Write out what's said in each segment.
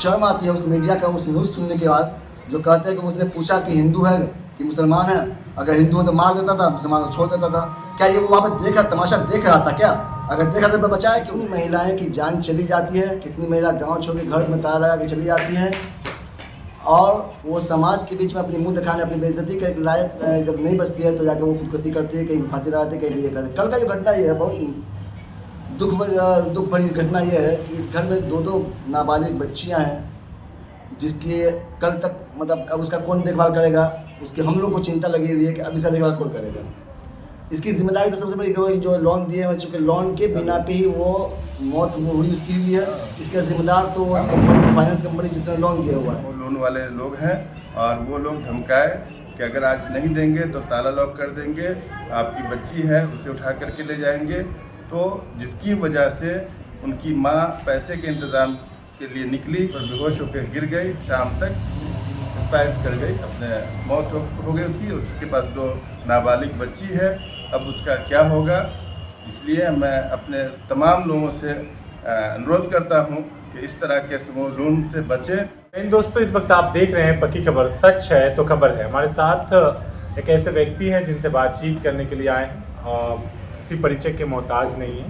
शर्म आती है उस मीडिया का उस न्यूज़ सुनने के बाद जो कहते हैं कि उसने पूछा कि हिंदू है कि मुसलमान है, अगर हिंदू है तो मार देता था, मुसलमान तो छोड़ देता था। क्या ये वो वहाँ पर देख रहा, तमाशा देख रहा था क्या? अगर देख रहा था तो बचाए। कितनी महिलाएं की जान चली जाती है, कितनी महिला गांव छोड़ के घर में ताला लगा के चली जाती हैं और वो समाज के बीच में अपनी मुंह दिखाने, अपनी बेइज्जती के लायक जब नहीं बचती है तो जाकर वो खुदकुशी करती है, कहीं फांसी लगाती है, कहीं ये करती है। कल का जो घटना ये है, बहुत दुख भरी घटना ये है कि इस घर में दो नाबालिग बच्चियां हैं जिसकी कल तक मतलब अब उसका कौन देखभाल करेगा, उसकी हम लोग को चिंता लगी हुई है कि अब इसका देखभाल कौन करेगा। इसकी जिम्मेदारी तो सबसे बड़ी जो लोन दिए हैं, चूँकि लोन के बिना पे ही वो मौत हुई उसकी हुई है, इसका जिम्मेदार तो कंपनी, फाइनेंस कंपनी जिसने लोन दिया हुआ है, वो लोन वाले लोग हैं और वो लोग धमकाए कि अगर आज नहीं देंगे तो ताला लॉक कर देंगे, आपकी बच्ची है उसे उठा करके ले जाएंगे। तो जिसकी वजह से उनकी माँ पैसे के इंतज़ाम के लिए निकली और बेहोश होकर गिर गई, शाम तक एक्सपायर कर गई, अपने मौत हो गई उसकी। उसके पास 2 नाबालिग बच्ची है, अब उसका क्या होगा। इसलिए मैं अपने तमाम लोगों से अनुरोध करता हूँ कि इस तरह के समूह लोन से बचें। इन दोस्तों, इस वक्त आप देख रहे हैं पक्की खबर, सच है तो खबर है। हमारे साथ एक ऐसे व्यक्ति हैं जिनसे बातचीत करने के लिए आए हैं, किसी परिचय के मोहताज नहीं है।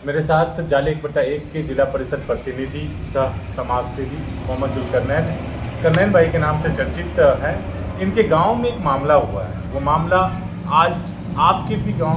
मेरे साथ जाले 1/1 के जिला परिषद प्रतिनिधि सह समाज सेवी मोहम्मद जुल्करनैन भाई के नाम से चर्चित है। इनके गांव में एक मामला हुआ है। वो मामला आज आपके भी गांव,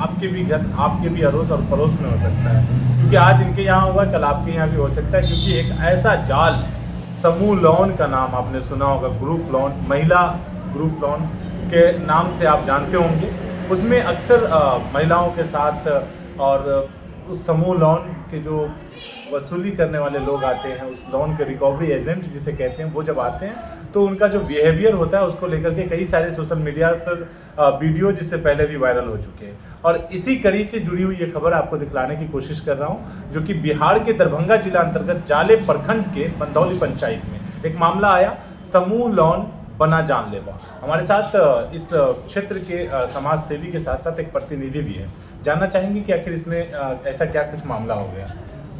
आपके भी घर, आपके भी अड़ोस और पड़ोस में हो सकता है, क्योंकि आज इनके यहाँ हुआ, कल आपके यहाँ भी हो सकता है। क्योंकि एक ऐसा जाल, समूह लोन का नाम आपने सुना होगा, ग्रुप लोन, महिला ग्रुप लोन के नाम से आप जानते होंगे। उसमें अक्सर महिलाओं के साथ और उस समूह लोन के जो वसूली करने वाले लोग आते हैं, उस लोन के रिकवरी एजेंट जिसे कहते हैं, वो जब आते हैं तो उनका जो बिहेवियर होता है उसको लेकर के कई सारे सोशल मीडिया पर वीडियो जिससे पहले भी वायरल हो चुके हैं। और इसी कड़ी से जुड़ी हुई ये खबर आपको दिखलाने की कोशिश कर रहा हूँ, जो कि बिहार के दरभंगा जिला अंतर्गत जाले प्रखंड के बंदौली पंचायत में एक मामला आया, समूह लोन बना जानलेवा। हमारे साथ इस क्षेत्र के समाज सेवी के साथ साथ एक प्रतिनिधि भी है। जानना चाहेंगे कि आखिर इसमें ऐसा क्या कुछ मामला हो गया।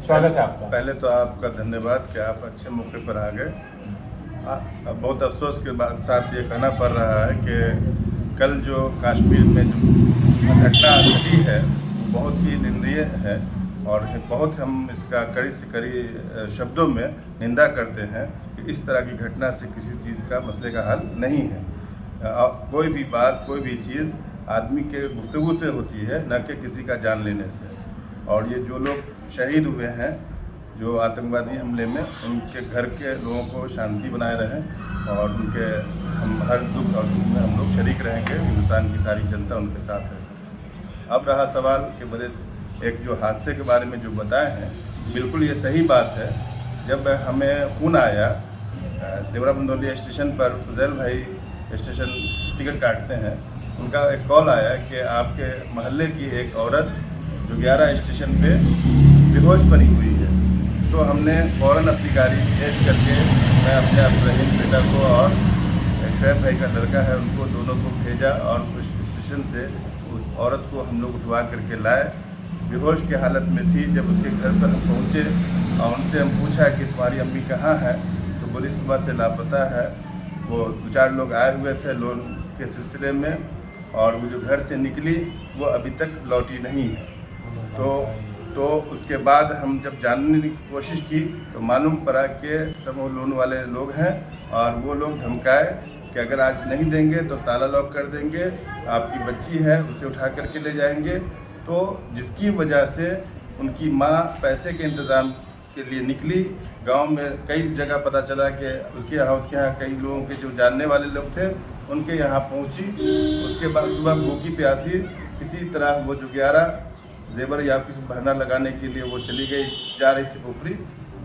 स्वागत है आपका। पहले तो आपका धन्यवाद कि आप अच्छे मौके पर आ गए। बहुत अफसोस के बाद साथ ये कहना पड़ रहा है कि कल जो कश्मीर में जो घटना घटी है बहुत ही निंदनीय है और बहुत हम इसका कड़ी से कड़ी शब्दों में निंदा करते हैं कि इस तरह की घटना से किसी चीज़ का मसले का हल नहीं है। कोई भी बात, कोई भी चीज़ आदमी के गुफ्तगू से होती है, न कि किसी का जान लेने से। और ये जो लोग शहीद हुए हैं जो आतंकवादी हमले में, उनके घर के लोगों को शांति बनाए रहें और उनके हम हर दुख और सुख में हम लोग शरीक रहेंगे। हिंदुस्तान की सारी जनता उनके साथ है। अब रहा सवाल कि बड़े एक जो हादसे के बारे में जो बताए हैं, बिल्कुल ये सही बात है। जब हमें फ़ोन आया देवरा बंदौली स्टेशन पर, फुजैल भाई स्टेशन टिकट काटते हैं, उनका एक कॉल आया कि आपके मोहल्ले की एक औरत जो 11 स्टेशन पे बेहोश पड़ी हुई है। तो हमने फ़ौरन अपनी गाड़ी भेज करके, मैं अपने रहीम बेटा को और एक शोएब भाई का लड़का है, उनको दोनों को भेजा और उस स्टेशन से उस औरत को हम लोग उठवा करके लाए। बेहोश की हालत में थी। जब उसके घर पर हम पहुँचे और उनसे हम पूछा कि तुम्हारी अम्मी कहाँ है, तो बोली सुबह से लापता है। वो 2-4 लोग आए हुए थे लोन के सिलसिले में और वो जो घर से निकली वो अभी तक लौटी नहीं है। तो उसके बाद हम जब जानने की कोशिश की तो मालूम पड़ा कि समूह लोन वाले लोग हैं और वो लोग धमकाए कि अगर आज नहीं देंगे तो ताला लॉक कर देंगे, आपकी बच्ची है उसे उठा करके ले जाएंगे। तो जिसकी वजह से उनकी माँ पैसे के इंतज़ाम के लिए निकली। गांव में कई जगह पता चला कि उसके यहाँ कई लोगों के जो जानने वाले लोग थे उनके यहाँ पहुँची। उसके बाद सुबह भूखी प्यासी किसी तरह वो जो 11 जेवर या किसी बहाना लगाने के लिए वो चली गई, जा रही थी ऊपरी,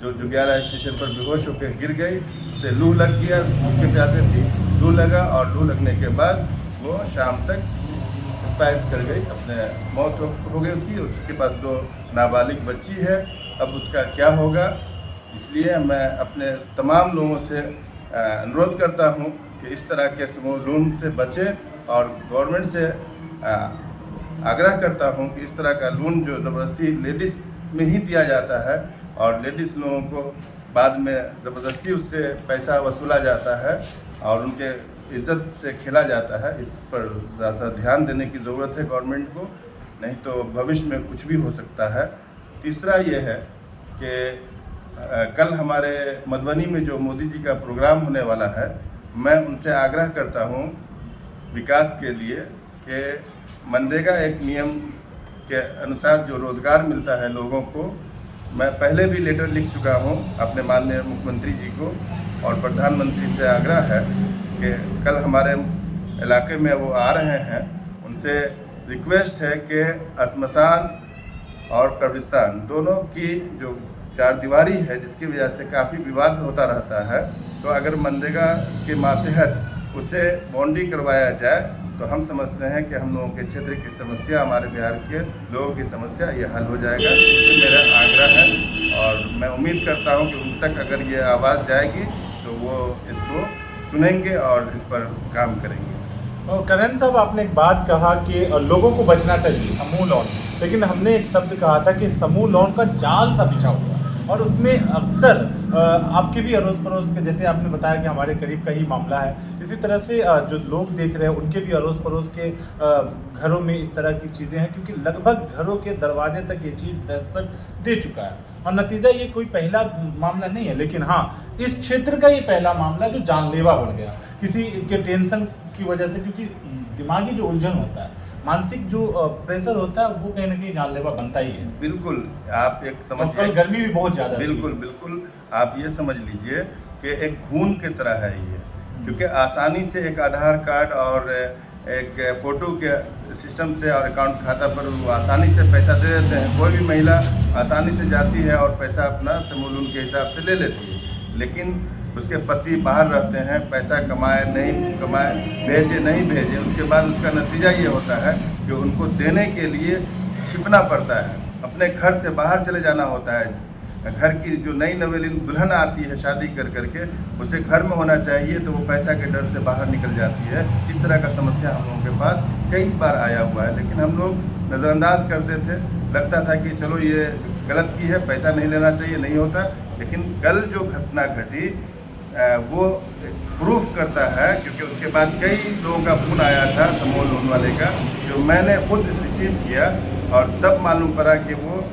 जो 11 स्टेशन पर बेहोश होकर गिर गई। उसे लू लग गया, भूखे प्यासे थी, लू लगा और लू लगने के बाद वो शाम तक एक्सपायर कर गई, अपने मौत हो गई उसकी। उसके पास 2 नाबालिग बच्ची है, अब उसका क्या होगा। इसलिए मैं अपने तमाम लोगों से अनुरोध करता हूँ कि इस तरह के समूह लोन से बचें और गवर्नमेंट से आग्रह करता हूं कि इस तरह का लोन जो ज़बरदस्ती लेडीज़ में ही दिया जाता है और लेडीज़ लोगों को बाद में ज़बरदस्ती उससे पैसा वसूला जाता है और उनके इज्जत से खेला जाता है। इस पर ज़्यादा ध्यान देने की ज़रूरत है गवर्नमेंट को, नहीं तो भविष्य में कुछ भी हो सकता है। तीसरा ये है कि कल हमारे मधुबनी में जो मोदी जी का प्रोग्राम होने वाला है, मैं उनसे आग्रह करता हूँ विकास के लिए कि मनरेगा एक नियम के अनुसार जो रोज़गार मिलता है लोगों को, मैं पहले भी लेटर लिख चुका हूँ अपने माननीय मुख्यमंत्री जी को, और प्रधानमंत्री से आग्रह है कि कल हमारे इलाके में वो आ रहे हैं, उनसे रिक्वेस्ट है कि श्मशान और कब्रिस्तान दोनों की जो चारदीवारी है, जिसकी वजह से काफ़ी विवाद होता रहता है, तो अगर मनरेगा के मातहत उसे बाउंड्री करवाया जाए तो हम समझते हैं कि हम लोगों के क्षेत्र की समस्या, हमारे बिहार के लोगों की समस्या, ये हल हो जाएगा। तो मेरा आग्रह है और मैं उम्मीद करता हूं कि उन तक अगर ये आवाज़ जाएगी तो वो इसको सुनेंगे और इस पर काम करेंगे। और करण साहब, आपने एक बात कहा कि लोगों को बचना चाहिए समूह लोन, लेकिन हमने एक शब्द कहा था कि समूह लोन का जाल सा बिछा हुआ, और उसमें अक्सर आपके भी अड़ोस पड़ोस के, जैसे आपने बताया कि हमारे करीब का ही मामला है, इसी तरह से जो लोग देख रहे हैं उनके भी अड़ोस पड़ोस के घरों में इस तरह की चीज़ें हैं, क्योंकि लगभग घरों के दरवाजे तक ये चीज़ दस्तक दे चुका है। और नतीजा ये कोई पहला मामला नहीं है, लेकिन हाँ, इस क्षेत्र का ये पहला मामला जो जानलेवा बन गया किसी के टेंशन की वजह से, क्योंकि दिमागी जो उलझन होता है, मानसिक जो प्रेशर होता है, वो कहीं ना कहीं जानलेवा बनता ही है। बिल्कुल, आप एक समझ, कल गर्मी भी बहुत ज़्यादा, बिल्कुल आप ये समझ लीजिए कि एक खून की तरह है ये, क्योंकि आसानी से एक आधार कार्ड और एक फ़ोटो के सिस्टम से और अकाउंट खाता पर वो आसानी से पैसा दे देते हैं। कोई भी महिला आसानी से जाती है और पैसा अपना समूह लोन के हिसाब से ले लेती है, लेकिन उसके पति बाहर रहते हैं, पैसा कमाए नहीं कमाए, भेजे नहीं भेजे, उसके बाद उसका नतीजा ये होता है कि उनको देने के लिए छिपना पड़ता है, अपने घर से बाहर चले जाना होता है। घर की जो नई नवेली दुल्हन आती है शादी कर करके, उसे घर में होना चाहिए, तो वो पैसा के डर से बाहर निकल जाती है। इस तरह का समस्या हम लोगों के पास कई बार आया हुआ है, लेकिन हम लोग नज़रअंदाज करते थे, लगता था कि चलो ये गलत की है, पैसा नहीं लेना चाहिए, नहीं होता। लेकिन कल जो घटना घटी वो प्रूफ करता है, क्योंकि उसके बाद कई लोगों का फ़ोन आया था समूह लोन वाले का, जो मैंने खुद रिसीव किया, और तब मालूम पड़ा कि वो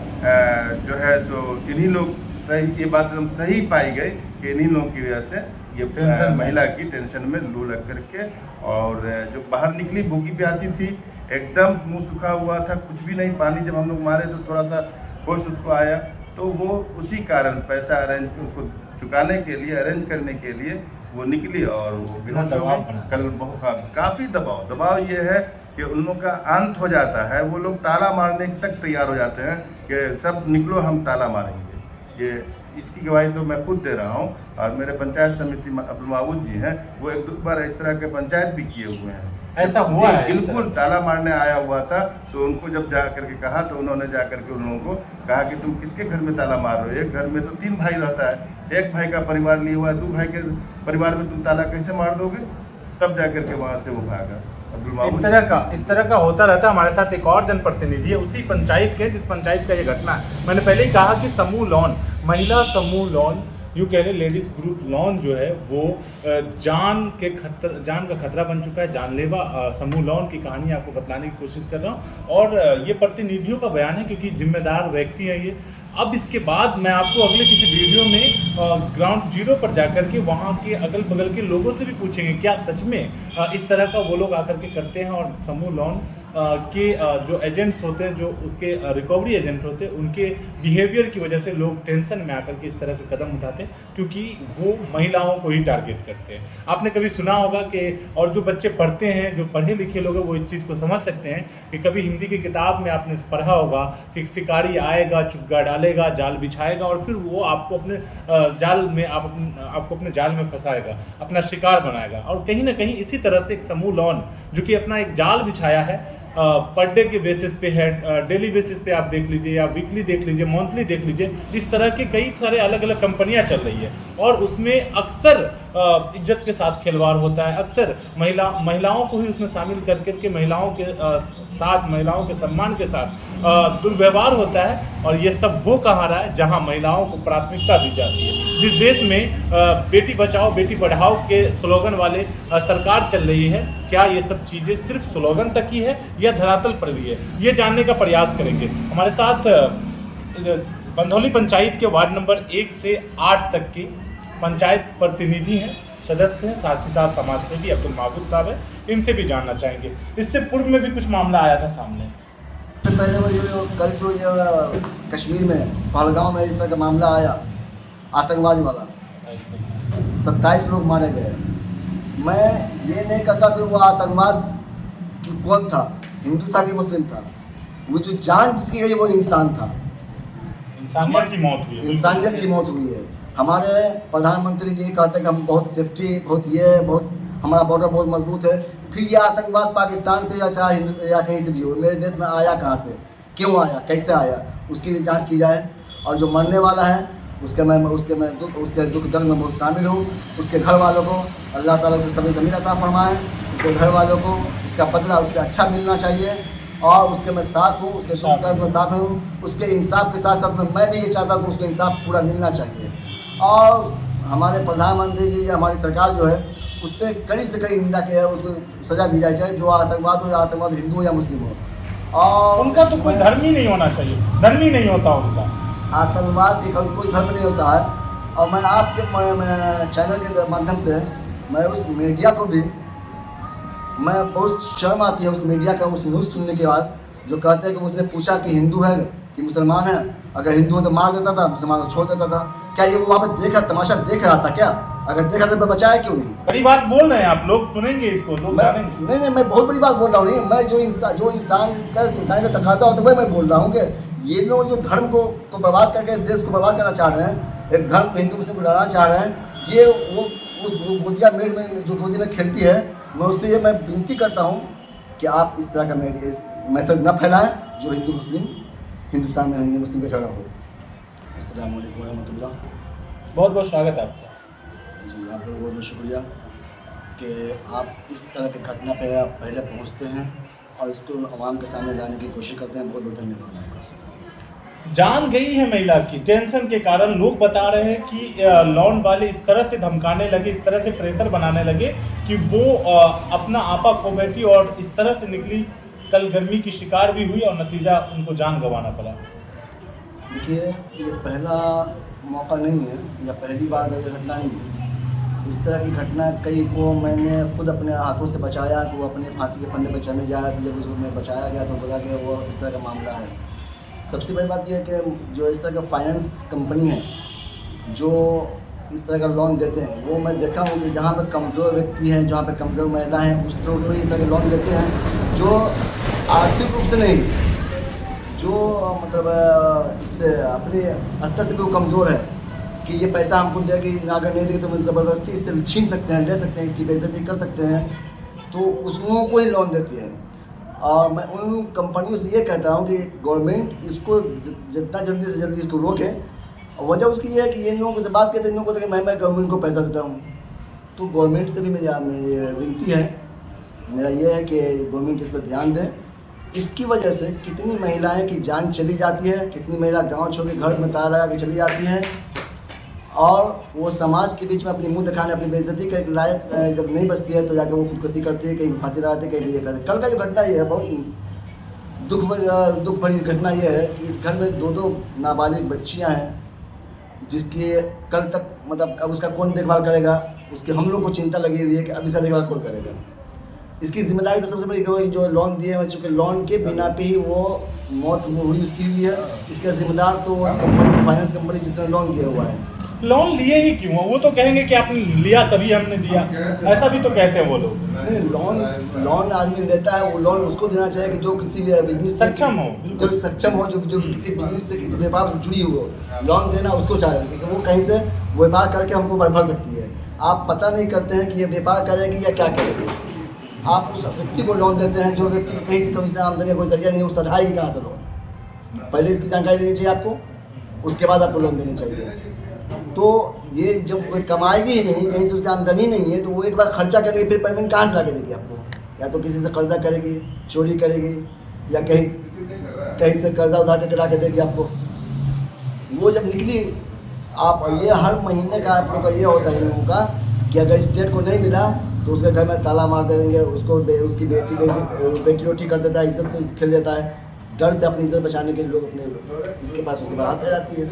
जो है सो इन्हीं लोग सही, ये बात एकदम सही पाई गई कि इन्हीं लोगों की वजह से ये महिला की टेंशन में लू लग करके, और जो बाहर निकली भूखी प्यासी थी, एकदम मुंह सूखा हुआ था, कुछ भी नहीं, पानी जब हम लोग मारे तो थोड़ा सा होश उसको आया, तो वो उसी कारण पैसा अरेंज उसको चुकाने के लिए, अरेंज करने के लिए वो निकली और वो बेहोश हो गई। कल बहुत काफ़ी दबाव ये है कि उन लोगों का अंत हो जाता है, वो लोग ताला मारने तक तैयार हो जाते हैं कि सब निकलो हम ताला मारेंगे। ये इसकी गवाही तो मैं खुद दे रहा हूँ, और मेरे पंचायत समिति अब्दुल महमूद जी हैं, वो एक दो बार इस तरह के पंचायत भी किए हुए हैं। ऐसा हुआ है? बिल्कुल, ताला मारने आया हुआ था, तो उनको जब जा करके कहा, तो उन्होंने जा करके उन लोगों को कहा कि तुम किसके घर में ताला मार रहे हो, एक घर में तो 3 भाई रहता है, एक भाई का परिवार लिए हुआ है, 2 भाई के परिवार में तुम ताला कैसे मार दोगे? तब जा करके वहाँ से वो भागा। इस तरह का होता रहता है। हमारे साथ एक और जनप्रतिनिधि है उसी पंचायत के, जिस पंचायत का ये घटना है। मैंने पहले ही कहा कि समूह लोन, महिला समूह लोन, यूँ कह रहे लेडीज़ ग्रुप लोन जो है वो जान का खतरा बन चुका है। जानलेवा समूह लोन की कहानी आपको बतलाने की कोशिश कर रहा हूँ, और ये प्रतिनिधियों का बयान है, क्योंकि जिम्मेदार व्यक्ति है ये। अब इसके बाद मैं आपको अगले किसी वीडियो में ग्राउंड जीरो पर जाकर के वहाँ के अगल बगल के लोगों से भी पूछेंगे क्या सच में इस तरह का वो लोग आकर के करते हैं, और समूह लोन के जो एजेंट्स होते हैं, जो उसके रिकवरी एजेंट होते हैं, उनके बिहेवियर की वजह से लोग टेंशन में आकर के इस तरह के कदम उठाते हैं, क्योंकि वो महिलाओं को ही टारगेट करते हैं। आपने कभी सुना होगा कि, और जो बच्चे पढ़ते हैं, जो पढ़े लिखे लोग हैं, वो इस चीज़ को समझ सकते हैं कि कभी हिंदी की किताब में आपने पढ़ा होगा कि शिकारी आएगा, चुग्गा डालेगा, जाल बिछाएगा, और फिर वो आपको अपने जाल में आपको अपने जाल में फंसाएगा, अपना शिकार बनाएगा। और कहीं ना कहीं इसी तरह से एक समूह लोन जो कि अपना एक जाल बिछाया है, पर डे के बेसिस पे है, डेली बेसिस पे आप देख लीजिए, या वीकली देख लीजिए, मंथली देख लीजिए, इस तरह के कई सारे अलग अलग कंपनियां चल रही है, और उसमें अक्सर इज्जत के साथ खिलवाड़ होता है। अक्सर महिलाओं को ही उसमें शामिल करके महिलाओं के साथ, महिलाओं के सम्मान के साथ दुर्व्यवहार होता है। और ये सब वो कहाँ रहा है जहाँ महिलाओं को प्राथमिकता दी जाती है। जिस देश में बेटी बचाओ बेटी पढ़ाओ के स्लोगन वाले सरकार चल रही है, क्या ये सब चीज़ें सिर्फ स्लोगन तक ही है या धरातल पर भी है, ये जानने का प्रयास करेंगे। हमारे साथ बंधौली पंचायत के वार्ड नंबर 1 से 8 तक के पंचायत प्रतिनिधि हैं, सदस्य हैं, साथ ही साथ समाज सेवी अब्दुल महबूब साहब हैं। इनसे भी जानना चाहेंगे। इससे पूर्व में भी कुछ मामला आया था सामने। पहले वो कल जो ये कश्मीर में पहलगांव में इस तरह का मामला आया आतंकवादी वाला, 27 लोग मारे गए। मैं ये नहीं कहता कि वो आतंकवाद कि कौन था, हिंदू था कि मुस्लिम था, वो जो जान जिसकी गई वो इंसान था। इंसानियत की मौत हुई है। इंसानियत की मौत हुई है। हमारे प्रधानमंत्री जी कहते हैं कि हम बहुत सेफ्टी, बहुत हमारा बॉर्डर बहुत मजबूत है। फिर ये आतंकवाद पाकिस्तान से या चाहे हिंदू या कहीं से भी हो, मेरे देश में आया कहाँ से, क्यों आया, कैसे आया, उसकी भी जांच की जाए। और जो मरने वाला है उसके दुख दर्द में बहुत शामिल हूँ। उसके घर वालों को अल्लाह ताला से सभी ज़मीन अता फरमाए। उसके घर वालों को इसका बदला उससे अच्छा मिलना चाहिए और उसके मैं साथ हूँ, उसके दुख दर्द में साथ हूँ। उसके इंसाफ के साथ साथ में मैं भी ये चाहता हूँ कि उसको इंसाफ पूरा मिलना चाहिए। और हमारे प्रधानमंत्री जी, हमारी सरकार जो है उस पर कड़ी से कड़ी निंदा की है, उसको सज़ा दी जाए, चाहे जो आतंकवाद हो, या आतंकवाद हिंदू हो या मुस्लिम हो। और उनका तो कोई धर्म ही नहीं होना चाहिए, धर्म ही नहीं होता उनका। आतंकवाद की कोई धर्म नहीं होता है। और मैं आपके चैनल के माध्यम से मैं उस मीडिया को भी, मैं बहुत शर्म आती है उस मीडिया का उस न्यूज़ सुनने के बाद जो कहते हैं कि उसने पूछा कि हिंदू है कि मुसलमान है, अगर हिंदू है तो मार देता था, मुसलमान को छोड़ देता था। क्या ये वो वहाँ पर देख रहा, तमाशा देख रहा था क्या? अगर देखा तो बचाया क्यों नहीं? बड़ी बात बोल रहे हैं आप, लोग सुनेंगे इसको, लोग जानेंगे। नहीं, मैं बहुत बड़ी बात बोल रहा हूँ। नहीं, मैं जो इंसान का तकाजा होता है वही मैं बोल रहा हूँ कि ये लोग जो धर्म को बर्बाद करके देश को बर्बाद करना चाह रहे हैं, एक धर्म हिंदू मुस्लिम को लड़ाना चाह रहे हैं, ये वो उस गोदिया मेड में जो गोदी में खेलती है, मैं उससे ये मैं विनती करता हूँ कि आप इस तरह का मैसेज न फैलाएं जो हिंदुस्तान में हिंदू मुस्लिम का झगड़ा हो। अस्सलाम वालेकुम रहमतुल्लाह। बहुत बहुत स्वागत है आपका। जी, आपका बहुत बहुत शुक्रिया कि आप इस तरह की घटना पे आप पहले पहुंचते हैं और इसको आवाम के सामने लाने की कोशिश करते हैं। बहुत बहुत धन्यवाद आपका। जान गई है महिला की, टेंशन के कारण लोग बता रहे हैं कि लॉन वाले इस तरह से धमकाने लगे, इस तरह से प्रेशर बनाने लगे कि वो अपना आपा खो बैठी और इस तरह से निकली। कल गर्मी की शिकार भी हुई और नतीजा उनको जान गंवाना पड़ा। देखिए, ये पहला मौका नहीं है या पहली बार का ये घटना नहीं है। इस तरह की घटना कई को मैंने खुद अपने हाथों से बचाया कि वो अपने फांसी के फंदे पर चढ़ने जा रहे थे। जब उसको मैं बचाया गया तो बोला कि वो इस तरह का मामला है। सबसे बड़ी बात यह है कि जो इस तरह का फाइनेंस कंपनी है जो इस तरह का लोन देते हैं, वो मैं देखा हूँ कि जहाँ पे कमज़ोर व्यक्ति हैं, जहाँ पे कमज़ोर महिला हैं, उस लोग इस तरह के लोन देते हैं जो आर्थिक रूप से नहीं, जो मतलब इससे अपने स्तर से भी वो कमज़ोर है कि ये पैसा हमको देगी, अगर नहीं देगी तो मैं ज़बरदस्ती इससे छीन सकते हैं, ले सकते हैं, इसकी बेइज्जती कर सकते हैं, तो उसमें कोई लोन देती है। और मैं उन कंपनियों से ये कहता हूँ कि गवर्नमेंट इसको जितना जल्दी से जल्दी इसको रोके। वजह उसकी ये है कि इन लोगों से बात करते हैं, इन लोगों को कि मैं गवर्नमेंट को पैसा देता हूँ। तो गवर्नमेंट से भी मेरी विनती है, मेरा ये है कि गवर्नमेंट इस पर ध्यान दे। इसकी वजह से कितनी महिलाएं की जान चली जाती है, कितनी महिला गांव छोड़ के घर में ताला लगा के चली जाती हैं और वो समाज के बीच में अपनी मुंह दिखाने, अपनी बेइज्जती के लायक जब नहीं बचती है तो जाकर वो खुदकुशी करती है, कहीं फांसी लगाती है, कहीं ये करती है। कल का जो घटना ये है, बहुत दुख भरी घटना ये है कि इस घर में 2 नाबालिग बच्चियाँ हैं जिसकी कल तक मतलब अब उसका कौन देखभाल करेगा, उसके हम लोग को चिंता लगी हुई है कि अब इसका देखभाल कौन करेगा। इसकी जिम्मेदारी तो सबसे बड़ी जो लोन दिए हैं, चूँकि लोन के बिना पे ही वो मौत हुई उसकी हुई है, इसका जिम्मेदार तो वो कंपनी, फाइनेंस कंपनी जिसने लोन दिया हुआ है। लोन लिए ही क्यों? वो तो कहेंगे कि आपने लिया तभी हमने दिया, ऐसा भी तो कहते हैं वो लोग। नहीं, लोन आदमी लेता है, वो लोन उसको देना चाहिए कि जो किसी भी बिजनेस से सक्षम हो, जो सक्षम हो, जो किसी बिजनेस से किसी व्यापार से जुड़ी हो, लोन देना उसको चाहिए क्योंकि वो कहीं से व्यापार करके हमको भर सकती है। आप पता नहीं करते हैं कि ये व्यापार करेगी या क्या करेगी, आप उस व्यक्ति को लोन देते हैं जो व्यक्ति कहीं से आमदनी कोई जरिया नहीं, वो सधाई कहाँ से लोन। पहले इसकी जानकारी लेनी चाहिए आपको, उसके बाद आपको लोन देनी चाहिए। तो ये जब कोई कमाएगी ही नहीं, कहीं से उसकी आमदनी नहीं है, तो वो एक बार खर्चा करेगी, फिर पेमेंट कहाँ से ला के देगी आपको? या तो किसी से कर्जा करेगी, चोरी करेगी, या कहीं से कर्जा उधार करके ला के देगी आपको। वो जब निकली आप, ये हर महीने का आप लोग का ये होता है इन लोगों का कि अगर स्टेट को नहीं मिला तो उसके घर में ताला मार दे देंगे, उसको उसकी बेटी रोटी कर देता है, इज्जत से खेल देता है। डर से अपनी इज्जत बचाने के लिए लोग अपने इसके पास उसके बाद हाथ जाती है।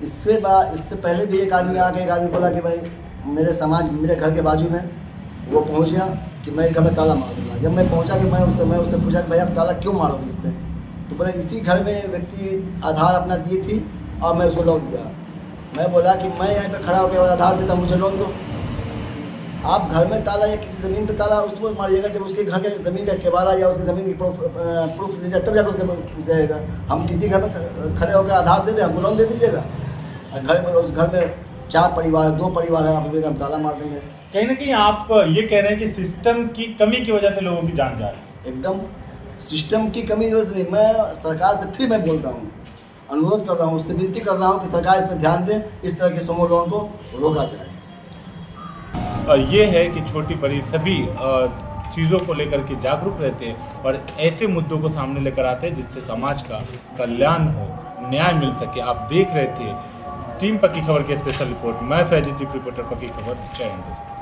इससे पहले भी एक आदमी बोला कि भाई मेरे घर के बाजू में वो पहुंच गया कि मैं घर में ताला मार दूँगा। जब मैं पहुंचा कि मैं उससे पूछा कि भाई आप ताला क्यों मारोगे इस पर? तो बोला इसी घर में व्यक्ति आधार अपना दी थी और मैं उसको लोन दिया। मैं बोला कि मैं यहाँ पे खड़ा होकर आधार देता, मुझे लोन दो। आप घर में ताला या किसी ज़मीन पे ताला उसको मारिएगा जब उसके घर के ज़मीन का केवारा या उसकी ज़मीन की प्रूफ ले जाए तब जाकर उसके जाएगा। हम किसी घर में खड़े होकर आधार दे दें, हमको लोन दे दीजिएगा। घर में उस घर में 4 परिवार है, 2 परिवार है, आप हम ताला मार देंगे। कहीं ना कहीं आप ये कह रहे हैं कि सिस्टम की कमी की वजह से लोगों की जान जा रही है। एकदम सिस्टम की कमी की वजह से नहीं। मैं सरकार से फिर मैं बोल रहा हूँ, अनुरोध कर रहा हूँ, उससे विनती कर रहा हूँ कि सरकार इस पर ध्यान दे, इस तरह के समूह लोन को रोका जाए। ये है कि छोटी बड़ी सभी चीज़ों को लेकर के जागरूक रहते हैं और ऐसे मुद्दों को सामने लेकर आते हैं जिससे समाज का कल्याण हो, न्याय मिल सके। आप देख रहे थे टीम पक्की खबर के स्पेशल रिपोर्ट। मैं फैजी चीफ रिपोर्टर पक्की खबर। जय हिंद दोस्तों।